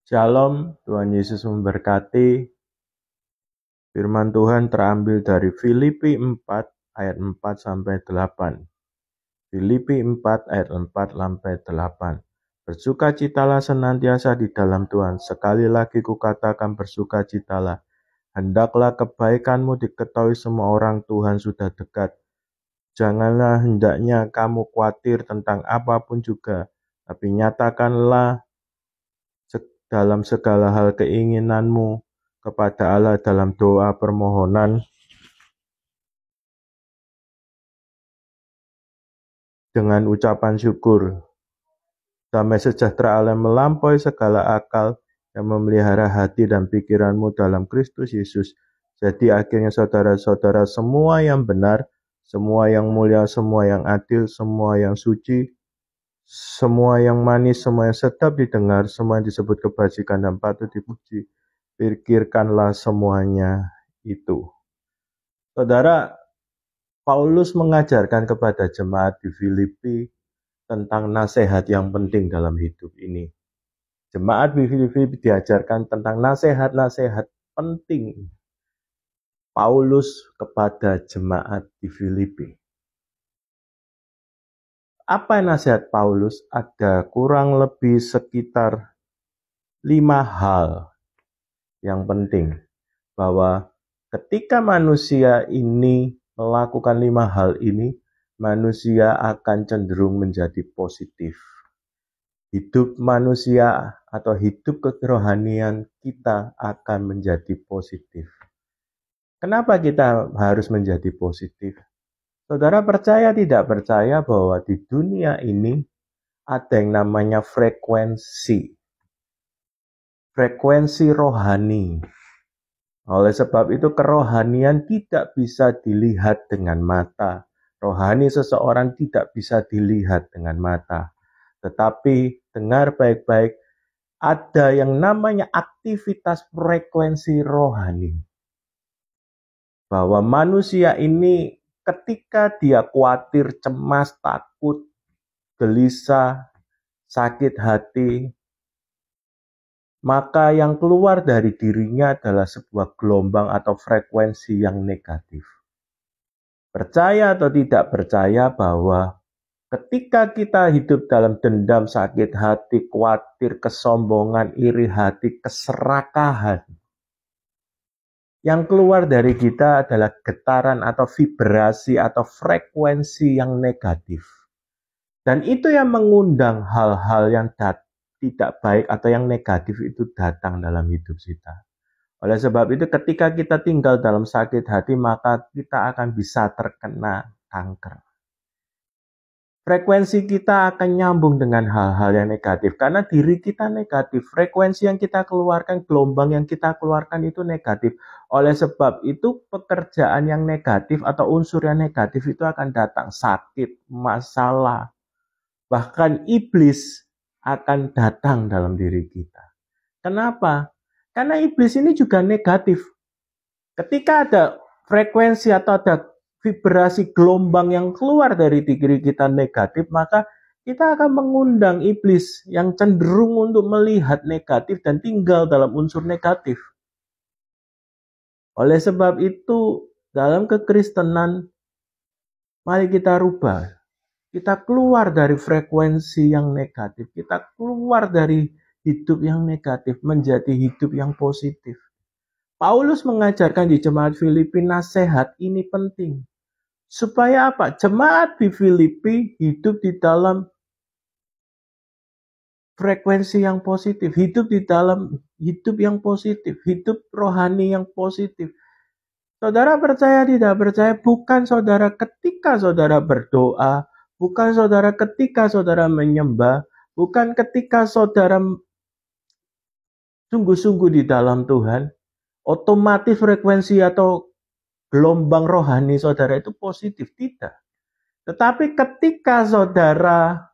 Shalom, Tuhan Yesus memberkati. Firman Tuhan terambil dari Filipi 4 ayat 4 sampai 8. Filipi 4 ayat 4 sampai 8. Bersukacitalah senantiasa di dalam Tuhan. Sekali lagi kukatakan bersukacitalah. Hendaklah kebaikanmu diketahui semua orang, Tuhan sudah dekat. Janganlah hendaknya kamu khawatir tentang apapun juga, tapi nyatakanlah dalam segala hal keinginanmu kepada Allah dalam doa permohonan dengan ucapan syukur. Damai sejahtera Allah melampaui segala akal yang memelihara hati dan pikiranmu dalam Kristus Yesus. Jadi akhirnya saudara-saudara, semua yang benar, semua yang mulia, semua yang adil, semua yang suci, semua yang manis, semua yang sedap didengar, semua yang disebut kebajikan dan patut dipuji, pikirkanlah semuanya itu. Saudara, Paulus mengajarkan kepada jemaat di Filipi tentang nasihat yang penting dalam hidup ini. Jemaat di Filipi diajarkan tentang nasihat-nasihat penting Paulus kepada jemaat di Filipi. Apa nasihat Paulus? Ada kurang lebih sekitar 5 hal yang penting. Bahwa ketika manusia ini melakukan 5 hal ini, manusia akan cenderung menjadi positif. Hidup manusia atau hidup kerohanian kita akan menjadi positif. Kenapa kita harus menjadi positif? Saudara percaya tidak percaya bahwa di dunia ini ada yang namanya frekuensi rohani. Oleh sebab itu kerohanian tidak bisa dilihat dengan mata. Rohani seseorang tidak bisa dilihat dengan mata. Tetapi dengar baik-baik, ada yang namanya aktivitas frekuensi rohani. Bahwa manusia ini ketika dia khawatir, cemas, takut, gelisah, sakit hati, maka yang keluar dari dirinya adalah sebuah gelombang atau frekuensi yang negatif. Percaya atau tidak percaya bahwa ketika kita hidup dalam dendam, sakit hati, khawatir, kesombongan, iri hati, keserakahan, yang keluar dari kita adalah getaran atau vibrasi atau frekuensi yang negatif. Dan itu yang mengundang hal-hal yang tidak baik atau yang negatif itu datang dalam hidup kita. Oleh sebab itu ketika kita tinggal dalam sakit hati, maka kita akan bisa terkena kanker. Frekuensi kita akan nyambung dengan hal-hal yang negatif. Karena diri kita negatif. Frekuensi yang kita keluarkan, gelombang yang kita keluarkan itu negatif. Oleh sebab itu pekerjaan yang negatif atau unsur yang negatif itu akan datang. Sakit, masalah, bahkan iblis akan datang dalam diri kita. Kenapa? Karena iblis ini juga negatif. Ketika ada frekuensi atau ada vibrasi gelombang yang keluar dari diri kita negatif, maka kita akan mengundang iblis yang cenderung untuk melihat negatif dan tinggal dalam unsur negatif. Oleh sebab itu, dalam kekristenan, mari kita rubah. Kita keluar dari frekuensi yang negatif. Kita keluar dari hidup yang negatif menjadi hidup yang positif. Paulus mengajarkan di jemaat Filipi nasihat ini penting. Supaya apa? Jemaat di Filipi hidup di dalam frekuensi yang positif, hidup di dalam hidup yang positif, hidup rohani yang positif. Saudara percaya tidak percaya, bukan saudara ketika saudara berdoa, bukan saudara ketika saudara menyembah, bukan ketika saudara sungguh-sungguh di dalam Tuhan, otomatis frekuensi atau gelombang rohani saudara itu positif, tidak. Tetapi ketika saudara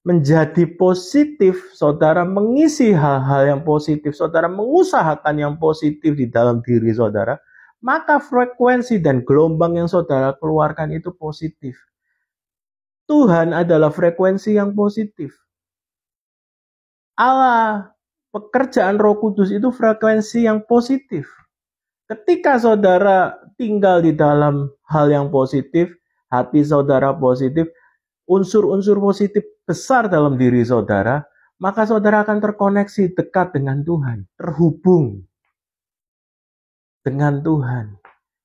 menjadi positif, saudara mengisi hal-hal yang positif, saudara mengusahakan yang positif di dalam diri saudara, maka frekuensi dan gelombang yang saudara keluarkan itu positif. Tuhan adalah frekuensi yang positif. Allah pekerjaan Roh Kudus itu frekuensi yang positif. Ketika saudara tinggal di dalam hal yang positif, hati saudara positif, unsur-unsur positif besar dalam diri saudara, maka saudara akan terkoneksi dekat dengan Tuhan, terhubung dengan Tuhan.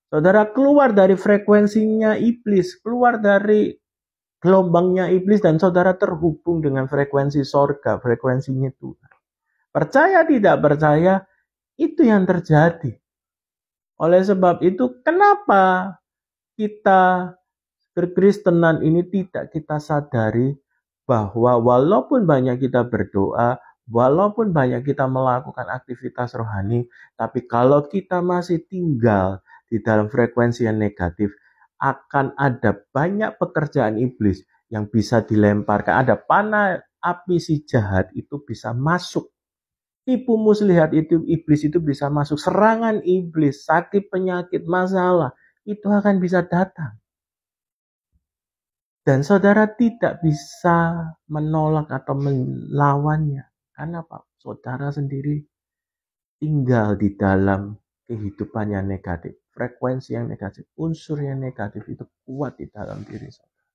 Saudara keluar dari frekuensinya iblis, keluar dari gelombangnya iblis, dan saudara terhubung dengan frekuensi sorga, frekuensinya Tuhan. Percaya tidak percaya, itu yang terjadi. Oleh sebab itu, kenapa kita berkristenan ini tidak kita sadari bahwa walaupun banyak kita berdoa, walaupun banyak kita melakukan aktivitas rohani, tapi kalau kita masih tinggal di dalam frekuensi yang negatif, akan ada banyak pekerjaan iblis yang bisa dilemparkan. Ada panah api si jahat itu bisa masuk. Tipu muslihat itu, iblis itu bisa masuk. Serangan iblis, sakit, penyakit, masalah, itu akan bisa datang. Dan saudara tidak bisa menolak atau melawannya. Karena Pak, saudara sendiri tinggal di dalam kehidupan yang negatif. Frekuensi yang negatif, unsur yang negatif itu kuat di dalam diri saudara.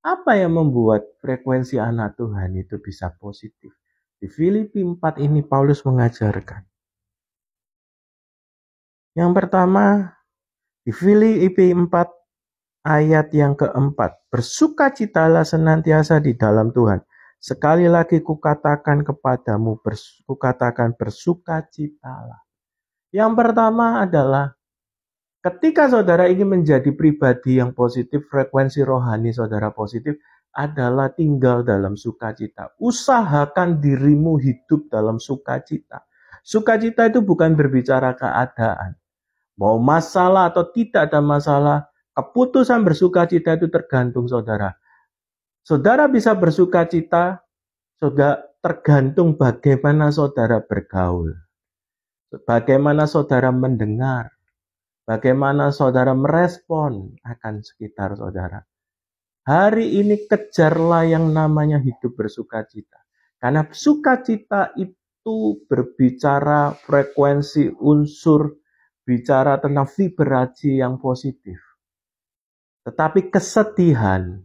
Apa yang membuat frekuensi anak Tuhan itu bisa positif? Di Filipi 4 ini Paulus mengajarkan. Yang pertama, di Filipi 4 ayat yang keempat. Bersukacitalah senantiasa di dalam Tuhan. Sekali lagi kukatakan kepadamu, kukatakan bersukacitalah. Yang pertama adalah ketika saudara ingin menjadi pribadi yang positif, frekuensi rohani saudara positif, adalah tinggal dalam sukacita. Usahakan dirimu hidup dalam sukacita. Sukacita itu bukan berbicara keadaan. Mau masalah atau tidak ada masalah, keputusan bersukacita itu tergantung saudara. Saudara bisa bersukacita, saudara tergantung bagaimana saudara bergaul. Bagaimana saudara mendengar. Bagaimana saudara merespon akan sekitar saudara. Hari ini kejarlah yang namanya hidup bersukacita. Karena sukacita itu berbicara frekuensi unsur, bicara tentang vibrasi yang positif. Tetapi kesedihan,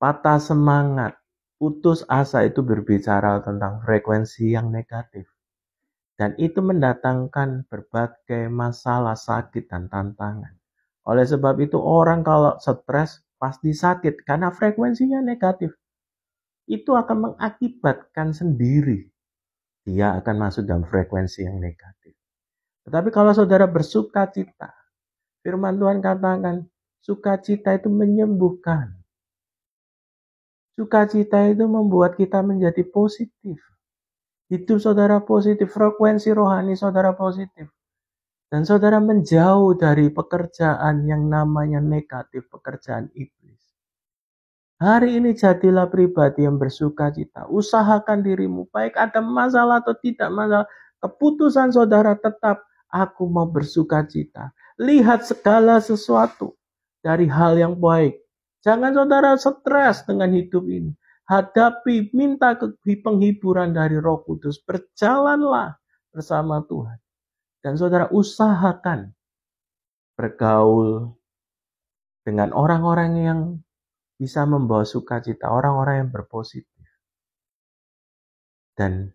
patah semangat, putus asa itu berbicara tentang frekuensi yang negatif. Dan itu mendatangkan berbagai masalah, sakit, dan tantangan. Oleh sebab itu orang kalau stres pasti sakit karena frekuensinya negatif. Itu akan mengakibatkan sendiri dia akan masuk dalam frekuensi yang negatif. Tetapi kalau saudara bersukacita, firman Tuhan katakan, sukacita itu menyembuhkan. Sukacita itu membuat kita menjadi positif. Hidup saudara positif, frekuensi rohani saudara positif. Dan saudara menjauh dari pekerjaan yang namanya negatif, pekerjaan iblis. Hari ini jadilah pribadi yang bersukacita. Usahakan dirimu, baik ada masalah atau tidak masalah. Keputusan saudara tetap, aku mau bersukacita. Lihat segala sesuatu dari hal yang baik. Jangan saudara stres dengan hidup ini. Hadapi, minta penghiburan dari Roh Kudus. Berjalanlah bersama Tuhan. Dan saudara usahakan bergaul dengan orang-orang yang bisa membawa sukacita, orang-orang yang berpositif. Dan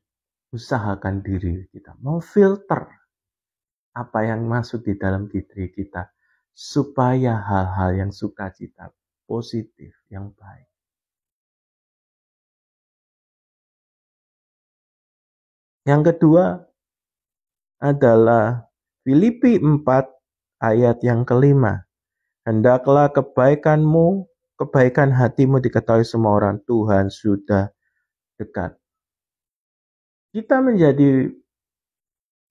usahakan diri kita memfilter apa yang masuk di dalam diri kita supaya hal-hal yang sukacita, positif, yang baik. Yang kedua adalah Filipi 4 ayat yang kelima. Hendaklah kebaikan hatimu diketahui semua orang, Tuhan sudah dekat. Kita menjadi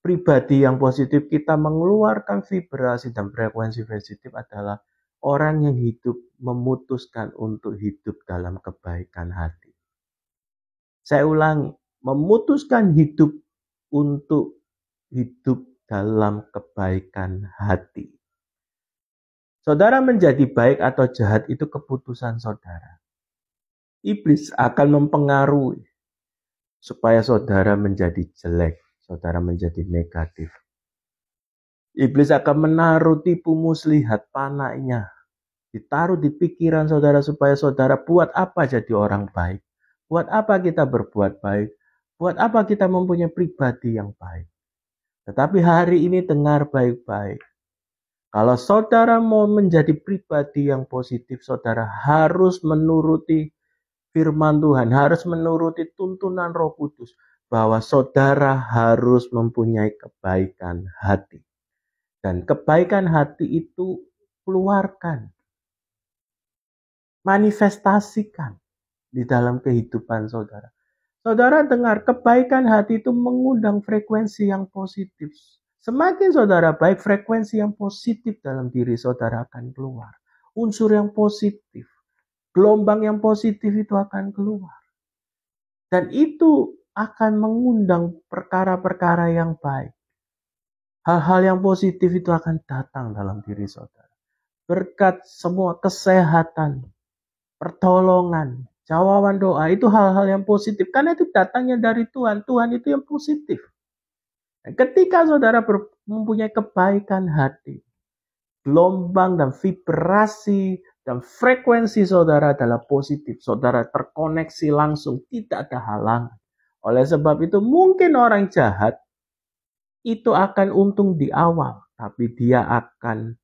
pribadi yang positif, kita mengeluarkan vibrasi dan frekuensi positif adalah orang yang hidup memutuskan untuk hidup dalam kebaikan hati. Saya ulangi, memutuskan hidup untuk hidup dalam kebaikan hati. Saudara menjadi baik atau jahat itu keputusan saudara. Iblis akan mempengaruhi. supaya saudara menjadi jelek, saudara menjadi negatif. Iblis akan menaruh tipu muslihat panahnya, ditaruh di pikiran saudara supaya saudara buat apa jadi orang baik. Buat apa kita berbuat baik? Buat apa kita mempunyai pribadi yang baik? Tetapi hari ini dengar baik-baik. Kalau saudara mau menjadi pribadi yang positif, saudara harus menuruti firman Tuhan, harus menuruti tuntunan Roh Kudus, bahwa saudara harus mempunyai kebaikan hati. Dan kebaikan hati itu keluarkan, manifestasikan di dalam kehidupan saudara. Saudara dengar, kebaikan hati itu mengundang frekuensi yang positif. Semakin saudara baik, frekuensi yang positif dalam diri saudara akan keluar. Unsur yang positif, gelombang yang positif itu akan keluar. Dan itu akan mengundang perkara-perkara yang baik. Hal-hal yang positif itu akan datang dalam diri saudara. Berkat semua kesehatan, pertolongan, jawaban doa, itu hal-hal yang positif. Karena itu datangnya dari Tuhan. Tuhan itu yang positif. Dan ketika saudara mempunyai kebaikan hati, gelombang dan vibrasi dan frekuensi saudara adalah positif. Saudara terkoneksi langsung, tidak ada halangan. Oleh sebab itu mungkin orang jahat itu akan untung di awal, tapi dia akan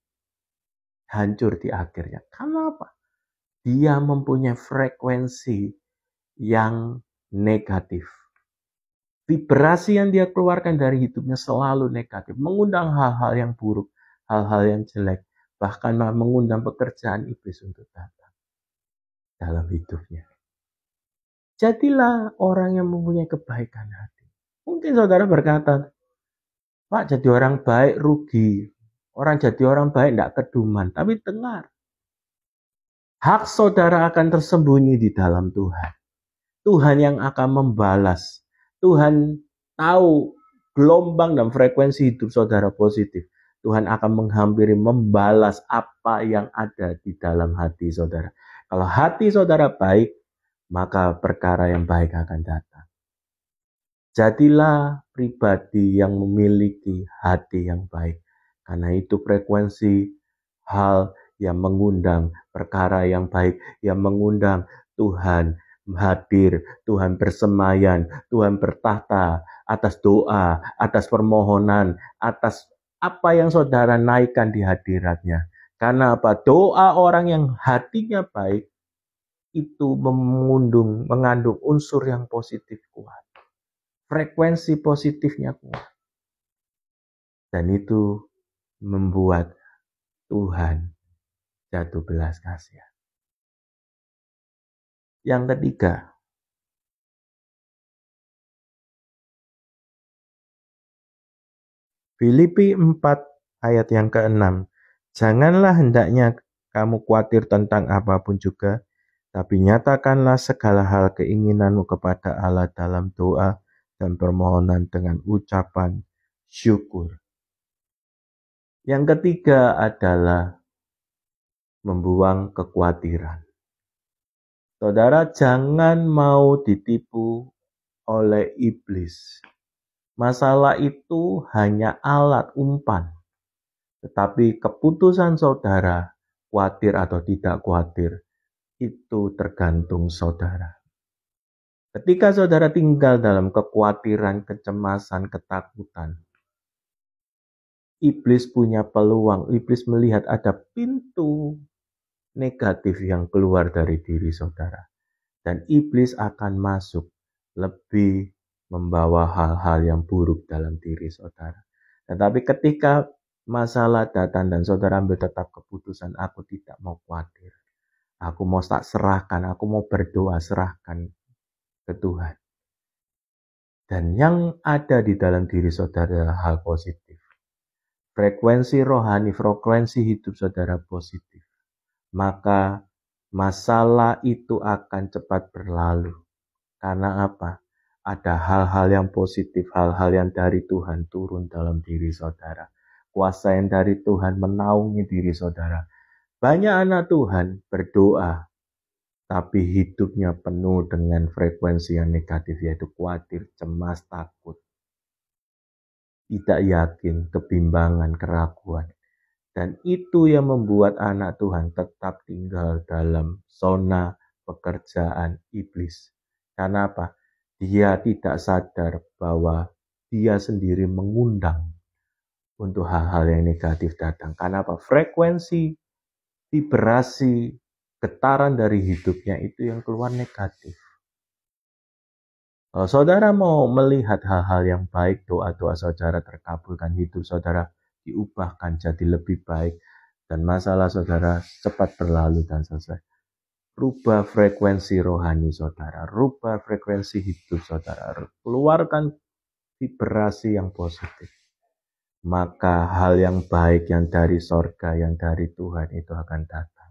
hancur di akhirnya. Kenapa? Dia mempunyai frekuensi yang negatif. Vibrasi yang dia keluarkan dari hidupnya selalu negatif. Mengundang hal-hal yang buruk, hal-hal yang jelek. Bahkan mengundang pekerjaan iblis untuk datang dalam hidupnya. Jadilah orang yang mempunyai kebaikan hati. Mungkin saudara berkata, Pak, jadi orang baik rugi. Orang jadi orang baik tidak keduman. Tapi dengar, hak saudara akan tersembunyi di dalam Tuhan. Tuhan yang akan membalas. Tuhan tahu gelombang dan frekuensi hidup saudara positif. Tuhan akan menghampiri, membalas apa yang ada di dalam hati saudara. Kalau hati saudara baik, maka perkara yang baik akan datang. Jadilah pribadi yang memiliki hati yang baik. Karena itu frekuensi hal yang mengundang perkara yang baik, yang mengundang Tuhan hadir, Tuhan bersemayan, Tuhan bertahta atas doa, atas permohonan, atas apa yang saudara naikkan di hadiratnya. Karena apa? Doa orang yang hatinya baik itu mengandung unsur yang positif kuat. Frekuensi positifnya kuat. Dan itu membuat Tuhan jatuh belas kasihan. Yang ketiga, Filipi 4 ayat yang ke-6. Janganlah hendaknya kamu khawatir tentang apapun juga, tapi nyatakanlah segala hal keinginanmu kepada Allah dalam doa dan permohonan dengan ucapan syukur. Yang ketiga adalah membuang kekhawatiran. Saudara, jangan mau ditipu oleh iblis. Masalah itu hanya alat umpan. Tetapi keputusan saudara, khawatir atau tidak khawatir, itu tergantung saudara. Ketika saudara tinggal dalam kekhawatiran, kecemasan, ketakutan, iblis punya peluang. Iblis melihat ada pintu negatif yang keluar dari diri saudara. Dan iblis akan masuk lebih membawa hal-hal yang buruk dalam diri saudara. Tetapi ketika masalah datang dan saudara ambil tetap keputusan, aku tidak mau khawatir. Aku mau tak serahkan, aku mau berdoa serahkan ke Tuhan. Dan yang ada di dalam diri saudara adalah hal positif. Frekuensi rohani, frekuensi hidup saudara positif. Maka masalah itu akan cepat berlalu. Karena apa? Ada hal-hal yang positif, hal-hal yang dari Tuhan turun dalam diri saudara. Kuasa yang dari Tuhan menaungi diri saudara. Banyak anak Tuhan berdoa tapi hidupnya penuh dengan frekuensi yang negatif, yaitu khawatir, cemas, takut, tidak yakin, kebimbangan, keraguan. Dan itu yang membuat anak Tuhan tetap tinggal dalam zona pekerjaan iblis. Karena apa? Dia tidak sadar bahwa dia sendiri mengundang untuk hal-hal yang negatif datang. Karena apa? Frekuensi, vibrasi, getaran dari hidupnya itu yang keluar negatif. Kalau saudara mau melihat hal-hal yang baik, doa-doa saudara terkabulkan, hidup saudara diubahkan jadi lebih baik, dan masalah saudara cepat berlalu dan selesai. Rubah frekuensi rohani saudara, rubah frekuensi hidup saudara, keluarkan vibrasi yang positif. Maka hal yang baik yang dari sorga, yang dari Tuhan itu akan datang.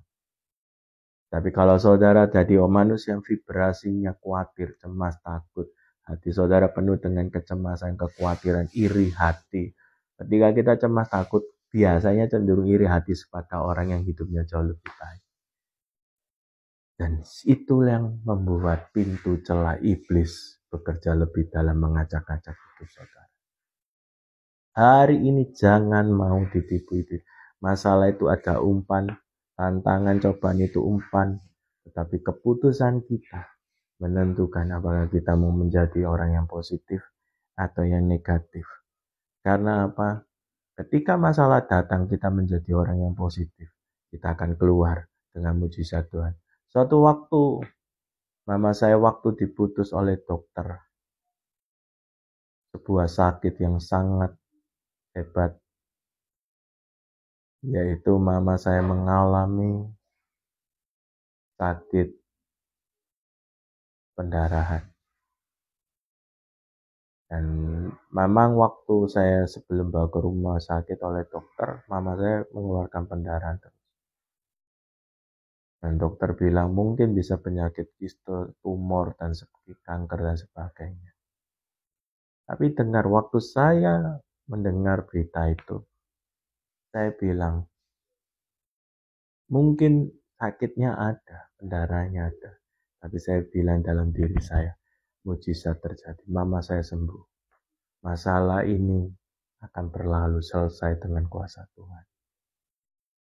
Tapi kalau saudara jadi manusia yang vibrasinya khawatir, cemas, takut, hati saudara penuh dengan kecemasan, kekhawatiran, iri hati. Ketika kita cemas, takut, biasanya cenderung iri hati kepada orang yang hidupnya jauh lebih baik. Dan itu yang membuat pintu celah iblis bekerja lebih dalam mengacak-acak hidup saudara. Hari ini jangan mau ditipu itu. Masalah itu ada umpan, tantangan cobaan itu umpan. Tetapi keputusan kita menentukan apakah kita mau menjadi orang yang positif atau yang negatif. Karena apa? Ketika masalah datang kita menjadi orang yang positif. Kita akan keluar dengan mujizat Tuhan. Suatu waktu, mama saya waktu diputus oleh dokter. Sebuah sakit yang sangat hebat. Yaitu mama saya mengalami sakit pendarahan. Dan memang waktu saya sebelum bawa ke rumah sakit oleh dokter, mama saya mengeluarkan pendarahan terus. Dan dokter bilang mungkin bisa penyakit kiste, tumor, dan kanker dan sebagainya. Tapi waktu saya mendengar berita itu, saya bilang, mungkin sakitnya ada, pendarahannya ada. Tapi saya bilang dalam diri saya, mujizat terjadi. Mama saya sembuh. Masalah ini akan berlalu selesai dengan kuasa Tuhan.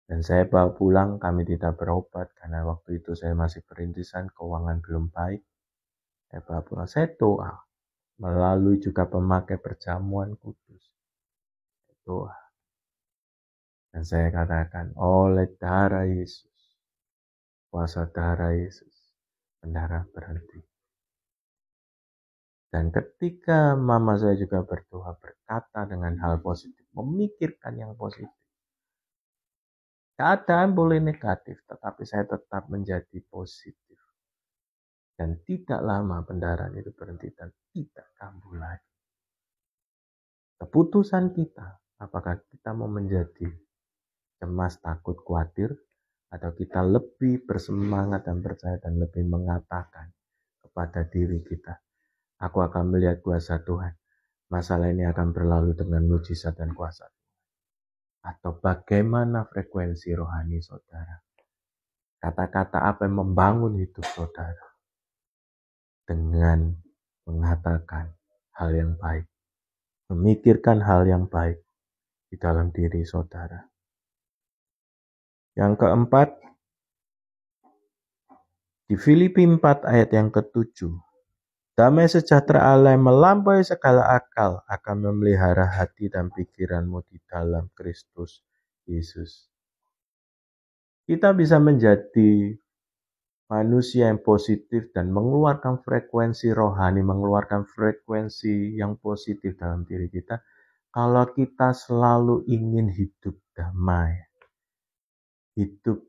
Dan saya bawa pulang, kami tidak berobat karena waktu itu saya masih perintisan, keuangan belum baik. Saya bawa pulang, saya doa. Melalui juga pemakai perjamuan kudus. Doa. Dan saya katakan, oleh darah Yesus, kuasa darah Yesus, pendarahan berhenti. Dan ketika mama saya juga berdoa, berkata dengan hal positif, memikirkan yang positif. Keadaan boleh negatif, tetapi saya tetap menjadi positif. Dan tidak lama pendarahan itu berhenti dan tidak kambuh lagi. Keputusan kita, apakah kita mau menjadi cemas, takut, khawatir, atau kita lebih bersemangat dan percaya dan lebih mengatakan kepada diri kita, aku akan melihat kuasa Tuhan. Masalah ini akan berlalu dengan mujizat dan kuasa. Atau bagaimana frekuensi rohani saudara? Kata-kata apa yang membangun hidup saudara? Dengan mengatakan hal yang baik. Memikirkan hal yang baik di dalam diri saudara. Yang keempat, di Filipi 4 ayat yang ke-7. Damai sejahtera Allah yang melampaui segala akal akan memelihara hati dan pikiranmu di dalam Kristus Yesus. Kita bisa menjadi manusia yang positif dan mengeluarkan frekuensi rohani, mengeluarkan frekuensi yang positif dalam diri kita kalau kita selalu ingin hidup damai. Hidup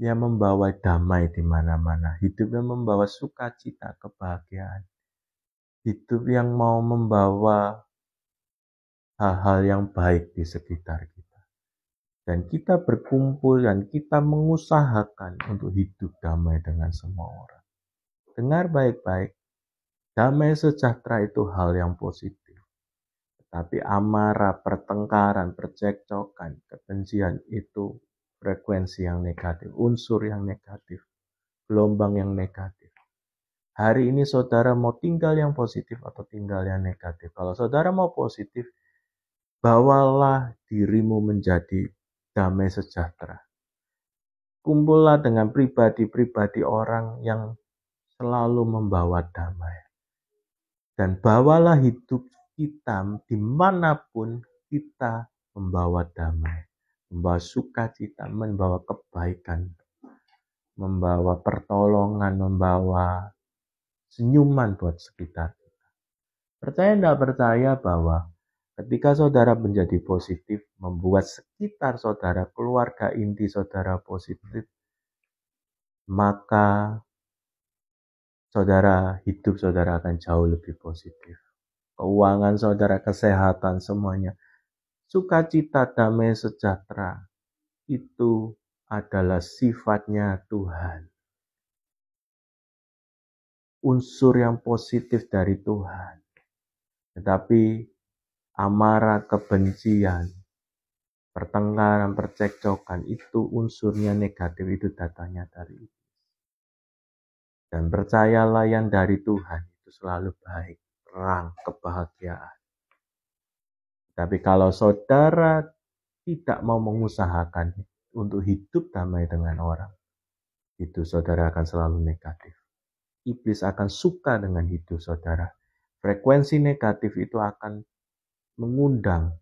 yang membawa damai di mana-mana, hidup yang membawa sukacita, kebahagiaan. Hidup yang mau membawa hal-hal yang baik di sekitar kita. Dan kita berkumpul dan kita mengusahakan untuk hidup damai dengan semua orang. Dengar baik-baik, damai sejahtera itu hal yang positif. Tetapi amarah, pertengkaran, percekcokan, kebencian itu frekuensi yang negatif, unsur yang negatif. gelombang yang negatif. Hari ini saudara mau tinggal yang positif atau tinggal yang negatif. Kalau saudara mau positif, bawalah dirimu menjadi damai sejahtera. Kumpullah dengan pribadi-pribadi orang yang selalu membawa damai. Dan bawalah hidup kita dimanapun kita membawa damai, membawa sukacita, membawa kebaikan, membawa pertolongan, membawa senyuman buat sekitar. Percaya tidak percaya bahwa ketika saudara menjadi positif, membuat sekitar saudara, keluarga inti saudara positif, maka hidup saudara akan jauh lebih positif. Keuangan saudara, kesehatan, semuanya. Sukacita, damai, sejahtera, itu adalah sifatnya Tuhan. Unsur yang positif dari Tuhan. Tetapi amarah, kebencian, pertengkaran, percekcokan, itu unsurnya negatif, itu datangnya dari iblis. Dan percayalah yang dari Tuhan itu selalu baik, terang, kebahagiaan. Tapi kalau saudara tidak mau mengusahakan untuk hidup damai dengan orang, itu saudara akan selalu negatif. Iblis akan suka dengan hidup saudara. Frekuensi negatif itu akan mengundang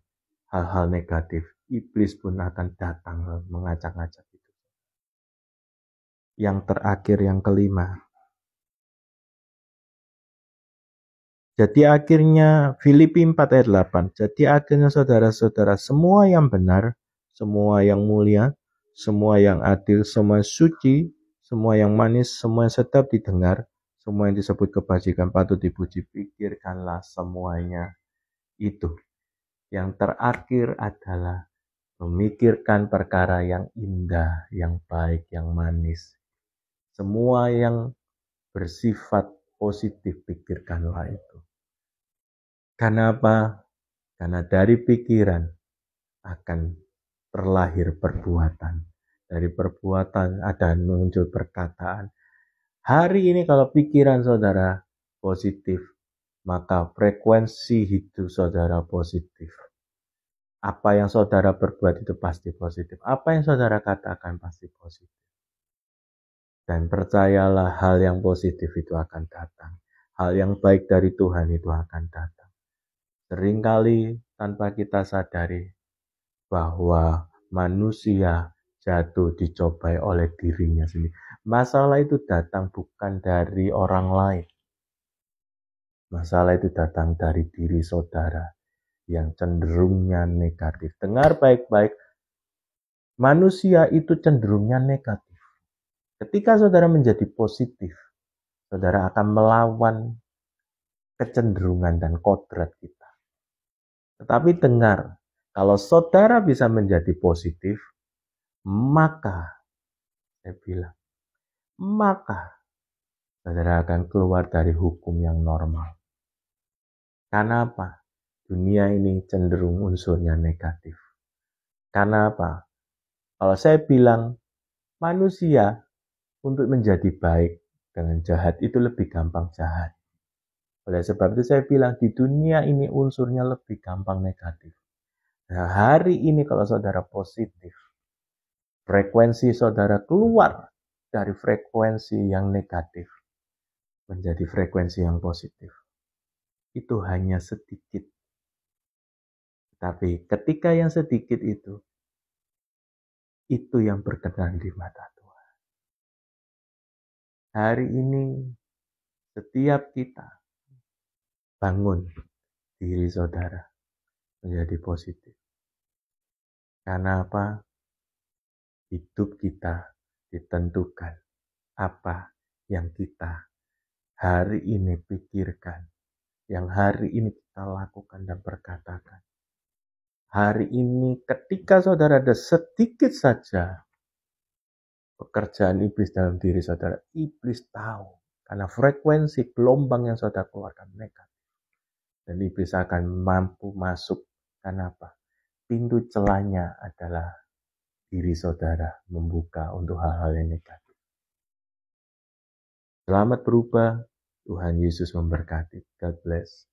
hal-hal negatif. Iblis pun akan datang mengacak-acak itu. Yang terakhir, yang kelima. Jadi akhirnya Filipi 4 ayat 8. Jadi akhirnya saudara-saudara, semua yang benar, semua yang mulia, semua yang adil, semua yang suci, semua yang manis, semua yang sedap didengar, semua yang disebut kebajikan patut dipuji, pikirkanlah semuanya itu. Yang terakhir adalah memikirkan perkara yang indah, yang baik, yang manis. Semua yang bersifat positif, pikirkanlah itu. Karena apa? Karena dari pikiran akan terlahir perbuatan. Dari perbuatan ada muncul perkataan. Hari ini kalau pikiran saudara positif, maka frekuensi hidup saudara positif. Apa yang saudara perbuat itu pasti positif. Apa yang saudara katakan pasti positif. Dan percayalah hal yang positif itu akan datang. Hal yang baik dari Tuhan itu akan datang. Seringkali tanpa kita sadari bahwa manusia jatuh dicobai oleh dirinya sendiri. Masalah itu datang bukan dari orang lain. Masalah itu datang dari diri saudara yang cenderungnya negatif. Dengar baik-baik, manusia itu cenderungnya negatif. Ketika saudara menjadi positif, saudara akan melawan kecenderungan dan kodrat kita. Tetapi dengar, kalau saudara bisa menjadi positif, maka saudara akan keluar dari hukum yang normal. Karena apa? Dunia ini cenderung unsurnya negatif. Karena apa? Kalau saya bilang manusia untuk menjadi baik dengan jahat itu lebih gampang jahat. Oleh sebab itu saya bilang di dunia ini unsurnya lebih gampang negatif. Nah, hari ini kalau saudara positif, frekuensi saudara keluar dari frekuensi yang negatif menjadi frekuensi yang positif. Itu hanya sedikit. Tapi ketika yang sedikit itu yang berkenan di mata Tuhan. Hari ini setiap kita bangun diri saudara menjadi positif. Karena apa? Hidup kita ditentukan apa yang kita hari ini pikirkan, yang hari ini kita lakukan dan perkatakan. Hari ini ketika saudara ada sedikit saja pekerjaan iblis dalam diri saudara, iblis tahu. Karena frekuensi gelombang yang saudara keluarkan negatif. Dan iblis akan mampu masuk. Kenapa? Pintu celahnya adalah diri saudara membuka untuk hal-hal yang negatif. Selamat berubah. Tuhan Yesus memberkati. God bless.